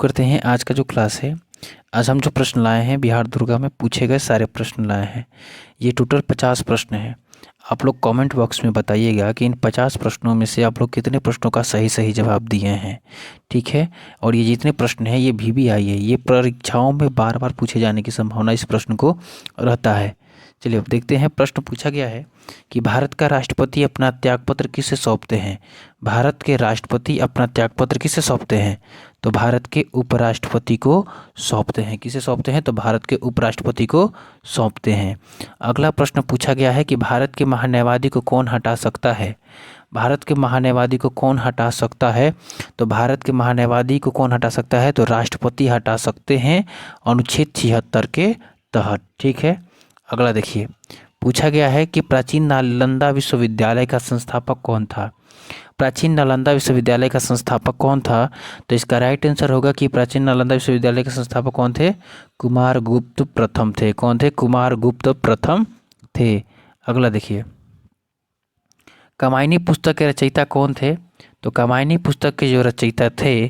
करते हैं आज का जो क्लास है। आज हम जो प्रश्न लाए हैं बिहार दुर्गा में पूछे गए सारे प्रश्न लाए हैं। ये टोटल 50 प्रश्न हैं। आप लोग कमेंट बॉक्स में बताइएगा कि इन 50 प्रश्नों में से आप लोग कितने प्रश्नों का सही सही जवाब दिए हैं। ठीक है। और ये जितने प्रश्न हैं ये VVI है, ये परीक्षाओं में बार बार पूछे जाने की संभावना इस प्रश्न को रहता है। चलिए अब देखते हैं। प्रश्न पूछा गया है कि भारत का राष्ट्रपति अपना त्यागपत्र किसे सौंपते हैं। भारत के राष्ट्रपति अपना त्यागपत्र किसे सौंपते हैं? तो भारत के उपराष्ट्रपति को सौंपते हैं। किसे सौंपते हैं? तो भारत के उपराष्ट्रपति को सौंपते हैं। अगला प्रश्न पूछा गया है कि भारत के महान्यायवादी को कौन हटा सकता है। भारत के महान्यायवादी को कौन हटा सकता है? तो भारत के महान्यायवादी को कौन हटा सकता है? तो राष्ट्रपति हटा सकते हैं अनुच्छेद 76 के तहत। ठीक है। अगला देखिए, पूछा गया है कि प्राचीन नालंदा विश्वविद्यालय का संस्थापक कौन था। प्राचीन नालंदा विश्वविद्यालय का संस्थापक कौन था? तो इसका राइट आंसर होगा कि प्राचीन नालंदा विश्वविद्यालय के संस्थापक कौन थे? कुमारगुप्त प्रथम थे। कौन थे? कुमारगुप्त प्रथम थे। अगला देखिए, कामायनी पुस्तक के रचयिता कौन थे? तो कामायनी पुस्तक के जो रचयिता थे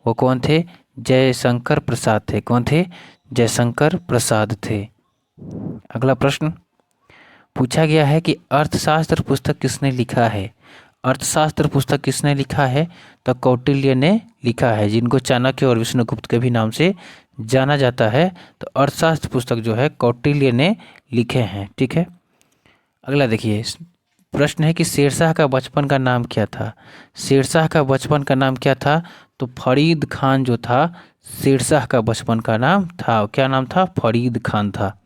वो कौन थे? जयशंकर प्रसाद थे। कौन थे? जयशंकर प्रसाद थे। अगला प्रश्न पूछा गया है कि अर्थशास्त्र पुस्तक किसने लिखा है। अर्थशास्त्र पुस्तक किसने लिखा है? तो कौटिल्य ने लिखा है, जिनको चाणक्य और विष्णुगुप्त के भी नाम से जाना जाता है। तो अर्थशास्त्र पुस्तक जो है कौटिल्य ने लिखे हैं। ठीक है। अगला देखिए, प्रश्न है कि शेरशाह का बचपन का नाम क्या था। शेरशाह का बचपन का नाम क्या था? तो फरीद खान जो था शेरशाह का बचपन का नाम था। क्या नाम था? फरीद खान था।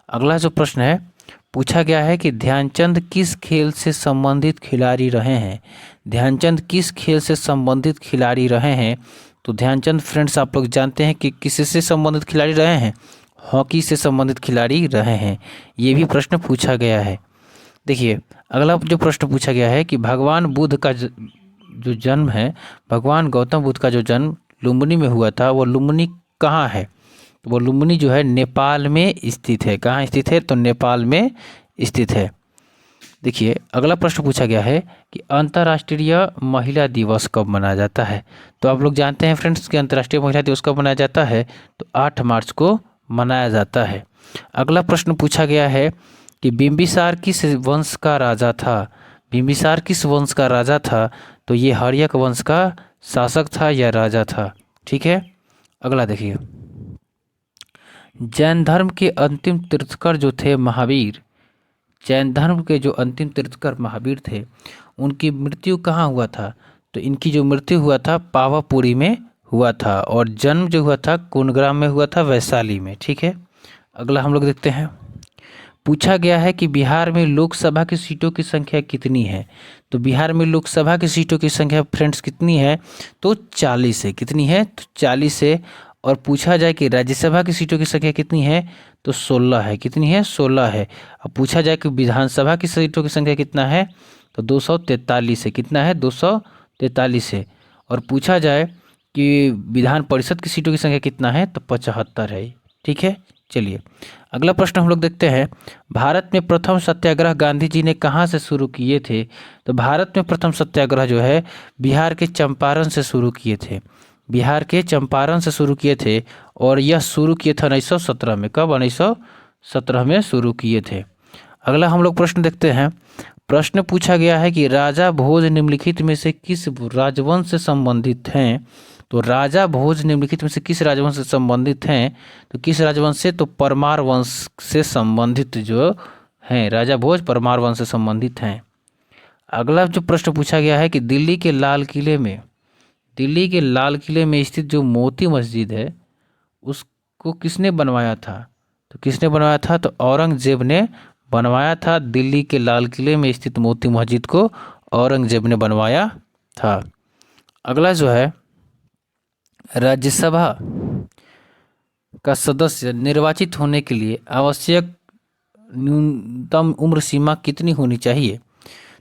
अगला जो प्रश्न है पूछा गया है कि ध्यानचंद किस खेल से संबंधित खिलाड़ी रहे हैं। ध्यानचंद किस खेल से संबंधित खिलाड़ी रहे हैं? तो ध्यानचंद फ्रेंड्स आप लोग जानते हैं कि किससे संबंधित खिलाड़ी रहे हैं? हॉकी से संबंधित खिलाड़ी रहे हैं। ये भी प्रश्न पूछा गया है। देखिए, अगला जो प्रश्न पूछा गया है कि भगवान बुद्ध का जो जन्म है, भगवान गौतम बुद्ध का जो जन्म लुम्बिनी में हुआ था, वो लुम्बिनी कहाँ है? तो वो लुम्बिनी जो है नेपाल में स्थित है। कहाँ स्थित है? तो नेपाल में स्थित है। देखिए, अगला प्रश्न पूछा गया है कि अंतर्राष्ट्रीय महिला दिवस कब मनाया जाता है। तो आप लोग जानते हैं फ्रेंड्स कि अंतर्राष्ट्रीय महिला दिवस कब मनाया जाता है? तो 8 मार्च को मनाया जाता है। अगला प्रश्न पूछा गया है कि बिंबिसार किस वंश का राजा था। बिंबिसार किस वंश का राजा था? तो ये हर्यक वंश का शासक था या राजा था। ठीक है। अगला देखिए, जैन धर्म के अंतिम तीर्थकर जो थे महावीर, जैन धर्म के जो अंतिम तीर्थकर महावीर थे, उनकी मृत्यु कहाँ हुआ था? तो इनकी जो मृत्यु हुआ था पावापुरी में हुआ था, और जन्म जो हुआ था कुंडग्राम में हुआ था, वैशाली में। ठीक है। अगला हम लोग देखते हैं। पूछा गया है कि बिहार में लोकसभा की सीटों की संख्या कितनी है। तो बिहार में लोकसभा की सीटों की संख्या फ्रेंड्स कितनी है? तो 40 है। कितनी है? तो 40 है। और पूछा जाए कि राज्यसभा की सीटों की संख्या कितनी है? तो 16 है। कितनी है? 16 है। अब पूछा जाए कि विधानसभा की सीटों की संख्या कितना है? तो 243 है। कितना है? 243 है। और पूछा जाए कि विधान परिषद की सीटों की संख्या कितना है? तो 75 है। ठीक है। चलिए, अगला प्रश्न हम लोग देखते हैं। भारत में प्रथम सत्याग्रह गांधी जी ने कहाँ से शुरू किए थे? तो भारत में प्रथम सत्याग्रह जो है बिहार के चंपारण से शुरू किए थे। बिहार के चंपारण से शुरू किए थे, और यह शुरू किए थे 1917 में। कब? 1917 में शुरू किए थे। अगला हम लोग प्रश्न देखते हैं। प्रश्न पूछा गया है कि राजा भोज निम्नलिखित में से किस राजवंश से संबंधित हैं। तो राजा भोज निम्नलिखित में से किस राजवंश से संबंधित हैं? तो किस राजवंश से? तो परमार वंश से संबंधित जो हैं, राजा भोज परमार वंश से संबंधित हैं। अगला जो प्रश्न पूछा गया है कि दिल्ली के लाल किले में स्थित जो मोती मस्जिद है उसको किसने बनवाया था? तो किसने बनवाया था? तो औरंगजेब ने बनवाया था। दिल्ली के लाल किले में स्थित मोती मस्जिद को औरंगजेब ने बनवाया था। अगला जो है, राज्यसभा का सदस्य निर्वाचित होने के लिए आवश्यक न्यूनतम उम्र सीमा कितनी होनी चाहिए?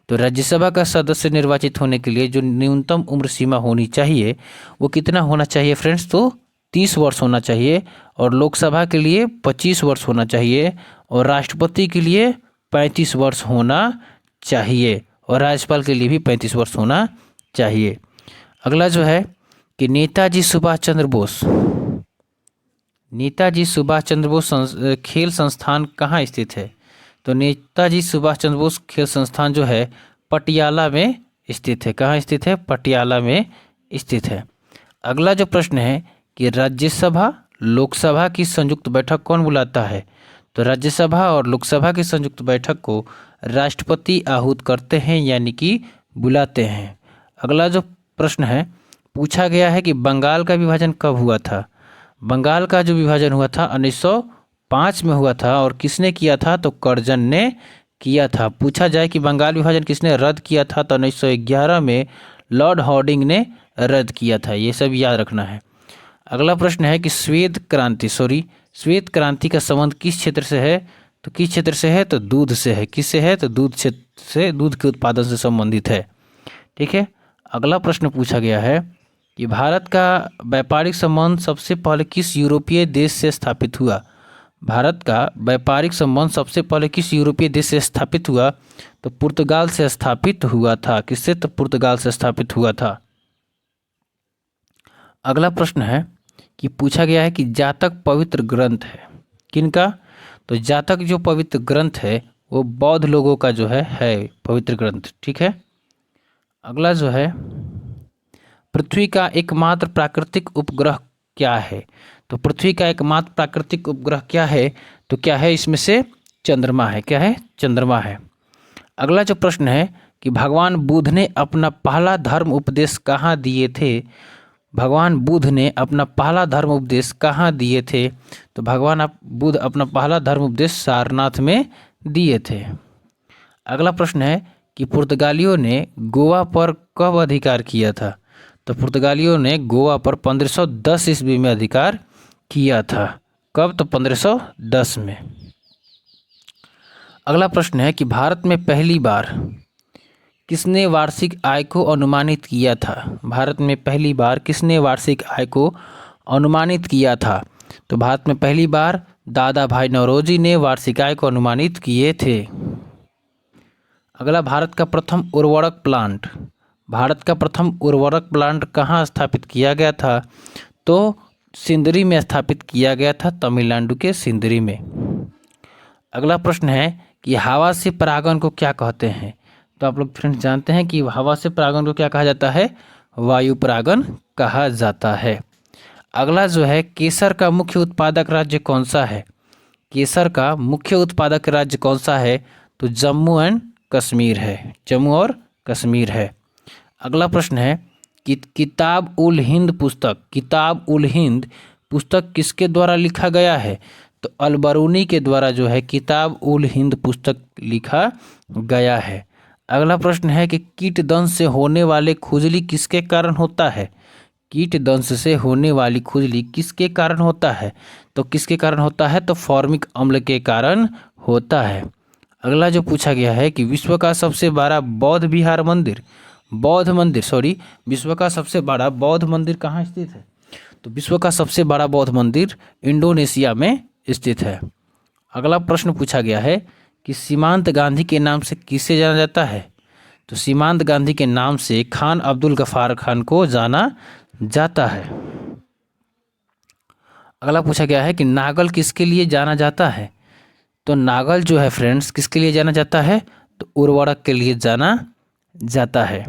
तो राज्यसभा का सदस्य निर्वाचित होने के लिए जो न्यूनतम उम्र सीमा होनी चाहिए वो कितना होना चाहिए फ्रेंड्स? तो 30 वर्ष होना चाहिए। और लोकसभा के लिए 25 वर्ष होना चाहिए, और राष्ट्रपति के लिए 35 वर्ष होना चाहिए, और राज्यपाल के लिए भी 35 वर्ष होना चाहिए। अगला जो है कि नेताजी सुभाष चंद्र बोस खेल संस्थान कहाँ स्थित है? तो नेताजी सुभाष चंद्र बोस खेल संस्थान जो है पटियाला में स्थित है। कहाँ स्थित है? पटियाला में स्थित है। अगला जो प्रश्न है कि राज्यसभा लोकसभा की संयुक्त बैठक कौन बुलाता है? तो राज्यसभा और लोकसभा की संयुक्त बैठक को राष्ट्रपति आहूत करते हैं, यानी कि बुलाते हैं। अगला जो प्रश्न है पूछा गया है कि बंगाल का विभाजन कब हुआ था? बंगाल का जो विभाजन हुआ था 1905 में हुआ था। और किसने किया था? तो कर्जन ने किया था। पूछा जाए कि बंगाल विभाजन किसने रद्द किया था? तो 1911 में लॉर्ड हार्डिंग ने रद्द किया था। ये सब याद रखना है। अगला प्रश्न है कि श्वेत क्रांति का संबंध किस क्षेत्र से है? तो किस क्षेत्र से है? तो दूध से है। किससे है? तो दूध क्षेत्र से, दूध के उत्पादन से संबंधित है। ठीक है। अगला प्रश्न पूछा गया है कि भारत का व्यापारिक संबंध सबसे पहले किस यूरोपीय देश से स्थापित हुआ? भारत का व्यापारिक संबंध सबसे पहले किस यूरोपीय देश से स्थापित हुआ? तो पुर्तगाल से स्थापित हुआ था। किससे? तो पुर्तगाल से स्थापित हुआ था। अगला प्रश्न है कि पूछा गया है कि जातक पवित्र ग्रंथ है किनका? तो जातक जो पवित्र ग्रंथ है वो बौद्ध लोगों का जो है पवित्र ग्रंथ। ठीक है। अगला जो है पृथ्वी का एकमात्र प्राकृतिक उपग्रह क्या है? तो पृथ्वी का एकमात्र प्राकृतिक उपग्रह क्या है? तो क्या है इसमें से? चंद्रमा है। क्या है? चंद्रमा है। अगला जो प्रश्न है कि भगवान बुद्ध ने अपना पहला धर्म उपदेश कहाँ दिए थे? भगवान बुद्ध ने अपना पहला धर्म उपदेश कहाँ दिए थे? तो भगवान बुद्ध अपना पहला धर्म उपदेश सारनाथ में दिए थे। अगला प्रश्न है कि पुर्तगालियों ने गोवा पर कब अधिकार किया था? तो पुर्तगालियों ने गोवा पर 1510 ईस्वी में अधिकार किया था। कब? तो 1510 में। अगला प्रश्न है कि भारत में पहली बार किसने वार्षिक आय को अनुमानित किया था? भारत में पहली बार किसने वार्षिक आय को अनुमानित किया था? तो भारत में पहली बार दादा भाई नौरोजी ने वार्षिक आय को अनुमानित किए थे। अगला भारत का प्रथम उर्वरक प्लांट कहाँ स्थापित किया गया था? तो सिंदरी में स्थापित किया गया था, तमिलनाडु के सिंदरी में। अगला प्रश्न है कि हवा से परागण को क्या कहते हैं? तो आप लोग फ्रेंड्स जानते हैं कि हवा से परागण को क्या कहा जाता है? वायु परागण कहा जाता है। अगला जो है केसर का मुख्य उत्पादक राज्य कौन सा है? केसर का मुख्य उत्पादक राज्य कौन सा है? तो जम्मू एंड कश्मीर है। जम्मू और कश्मीर है। अगला प्रश्न है कि किताब उल हिंद पुस्तक किसके द्वारा लिखा गया है? तो अलबरूनी के द्वारा जो है किताब उल हिंद पुस्तक लिखा गया है। अगला प्रश्न है कि कीट दंश से होने वाले खुजली किसके कारण होता है? कीट दंश से होने वाली खुजली किसके कारण होता है? तो किसके कारण होता है? तो फॉर्मिक अम्ल के कारण होता है। अगला जो पूछा गया है कि विश्व का सबसे बड़ा विश्व का सबसे बड़ा बौद्ध मंदिर कहाँ स्थित है? तो विश्व का सबसे बड़ा बौद्ध मंदिर इंडोनेशिया में स्थित है। अगला प्रश्न पूछा गया है कि सीमांत गांधी के नाम से किसे जाना जाता है? तो सीमांत गांधी के नाम से खान अब्दुल गफ्फार खान को जाना जाता है। अगला पूछा गया है कि नागल किसके लिए जाना जाता है? तो नागल जो है फ्रेंड्स किसके लिए जाना जाता है? तो उर्वरक के लिए जाना जाता है।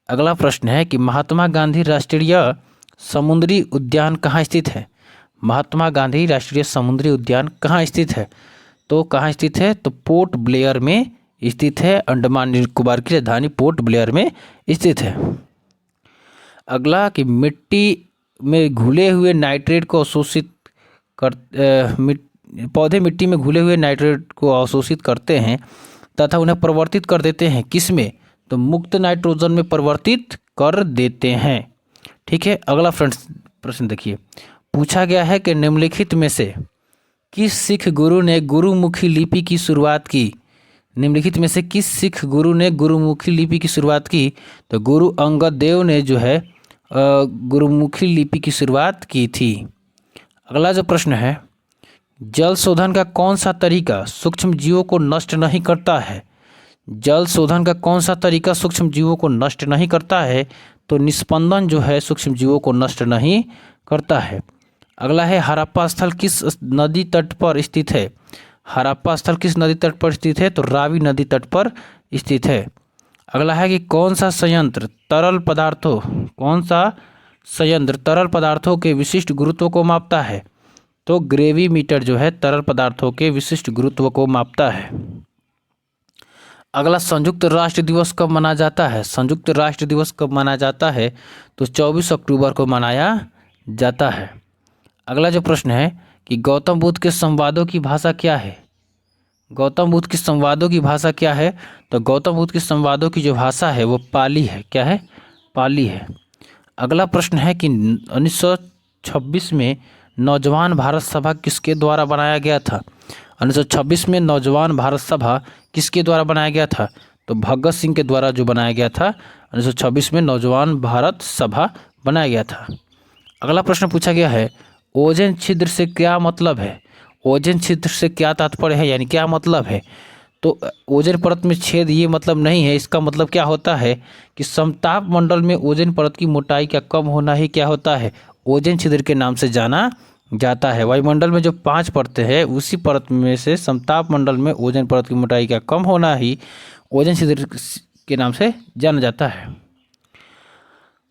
अगला प्रश्न है कि महात्मा गांधी राष्ट्रीय समुद्री उद्यान कहाँ स्थित है? महात्मा गांधी राष्ट्रीय समुद्री उद्यान कहाँ स्थित है? तो कहाँ स्थित है? तो पोर्ट ब्लेयर में स्थित है। अंडमान निकोबार की राजधानी पोर्ट ब्लेयर में स्थित है। अगला कि मिट्टी में घुले हुए नाइट्रेट को अवशोषित पौधे मिट्टी में घुले हुए नाइट्रेट को अवशोषित करते हैं तथा उन्हें परिवर्तित कर देते हैं किसमें? तो मुक्त नाइट्रोजन में परिवर्तित कर देते हैं। ठीक है। अगला फ्रेंड्स प्रश्न देखिए, पूछा गया है कि निम्नलिखित में से किस सिख गुरु ने गुरुमुखी लिपि की शुरुआत की? निम्नलिखित में से किस सिख गुरु ने गुरुमुखी लिपि की शुरुआत की? तो गुरु अंगद देव ने जो है गुरुमुखी लिपि की शुरुआत की थी। अगला जो प्रश्न है, जल शोधन का कौन सा तरीका सूक्ष्म जीवों को नष्ट नहीं करता है? जल शोधन का कौन सा तरीका सूक्ष्म जीवों को नष्ट नहीं करता है? तो निस्पंदन जो है सूक्ष्म जीवों को नष्ट नहीं करता है। अगला है हड़प्पा स्थल किस नदी तट पर स्थित है। हड़प्पा स्थल किस नदी तट पर स्थित है, तो रावी नदी तट पर स्थित है। अगला है कि कौन सा संयंत्र तरल पदार्थों के विशिष्ट गुरुत्व को मापता है, तो ग्रेविमीटर जो है तरल पदार्थों के विशिष्ट गुरुत्व को मापता है। अगला संयुक्त राष्ट्र दिवस कब मनाया जाता है। संयुक्त राष्ट्र दिवस कब मनाया जाता है, तो 24 अक्टूबर को मनाया जाता है। अगला जो प्रश्न है कि गौतम बुद्ध के संवादों की भाषा क्या है। गौतम बुद्ध की संवादों की भाषा क्या है, तो गौतम बुद्ध की संवादों की जो भाषा है वो पाली है। क्या है, पाली है। अगला प्रश्न है कि 1926 में नौजवान भारत सभा किसके द्वारा बनाया गया था। 1926 में नौजवान भारत सभा किसके द्वारा बनाया गया था, तो भगत सिंह के द्वारा जो बनाया गया था। 1926 में नौजवान भारत सभा बनाया गया था। अगला प्रश्न पूछा गया है ओजोन छिद्र से क्या मतलब है। ओजोन छिद्र से क्या तात्पर्य है, यानी क्या मतलब है, तो ओजोन परत में छेद ये मतलब नहीं है। इसका मतलब क्या होता है कि समताप मंडल में ओजोन परत की मोटाई का कम होना ही क्या होता है, ओजोन छिद्र के नाम से जाना जाता है। वायुमंडल में जो 5 परतें हैं उसी परत में से समताप मंडल में ओजोन परत की मोटाई का कम होना ही ओजोन छिद्र के नाम से जाना जाता है।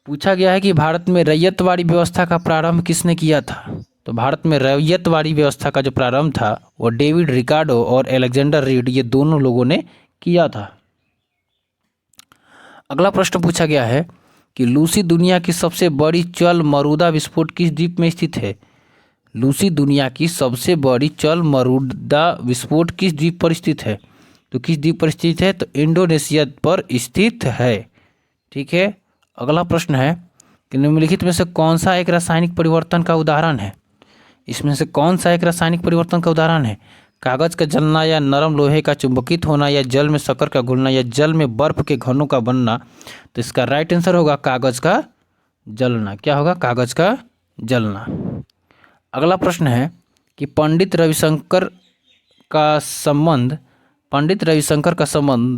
पूछा गया है कि भारत में रैयतवाड़ी व्यवस्था का प्रारंभ किसने किया था, तो भारत में रैयतवाड़ी व्यवस्था का जो प्रारंभ था वो डेविड रिकार्डो और अलेक्जेंडर रीड ये दोनों लोगों ने किया था। अगला प्रश्न पूछा गया है कि लूसी दुनिया की सबसे बड़ी चल मरुदा विस्फोट किस द्वीप में स्थित है। लूसी दुनिया की सबसे बड़ी चल मरुदा विस्फोट किस द्वीप पर स्थित है, तो किस द्वीप पर स्थित है, तो इंडोनेशिया पर स्थित है। ठीक है। अगला प्रश्न है कि निम्नलिखित में से कौन सा एक रासायनिक परिवर्तन का उदाहरण है। इसमें से कौन सा एक रासायनिक परिवर्तन का उदाहरण है, कागज का जलना या नरम लोहे का चुंबकित होना या जल में शक्कर का घुलना या जल में बर्फ के घनों का बनना। तो इसका राइट आंसर होगा कागज का जलना। क्या होगा, कागज का जलना। अगला प्रश्न है कि पंडित रविशंकर का संबंध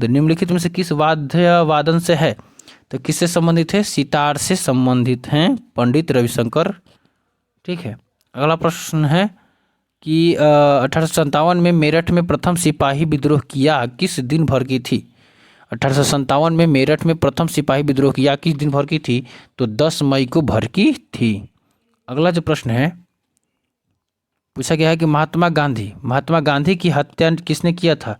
निम्नलिखित में से किस वाद्य वादन से है, तो किससे संबंधित है, सितार से संबंधित हैं पंडित रविशंकर। ठीक है। अगला प्रश्न है कि 1857 में मेरठ में प्रथम सिपाही विद्रोह किया किस दिन भर की थी। 1857 में मेरठ में प्रथम सिपाही विद्रोह किया किस दिन भर की थी, तो 10 मई को भर की थी। अगला जो प्रश्न है पूछा गया है कि महात्मा गांधी की हत्या किसने किया था,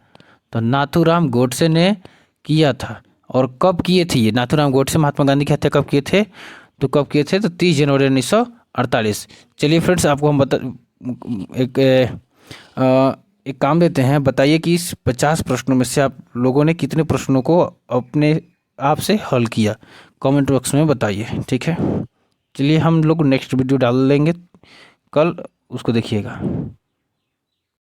तो नाथूराम गोडसे ने किया था। और कब किए थे ये नाथूराम गोडसे महात्मा गांधी की हत्या कब किए थे, तो 30 जनवरी 1948। चलिए फ्रेंड्स, आपको हम एक काम देते हैं, बताइए कि इस 50 प्रश्नों में से आप लोगों ने कितने प्रश्नों को अपने आप से हल किया, कमेंट बॉक्स में बताइए। ठीक है। चलिए हम लोग नेक्स्ट वीडियो डाल लेंगे कल, उसको देखिएगा।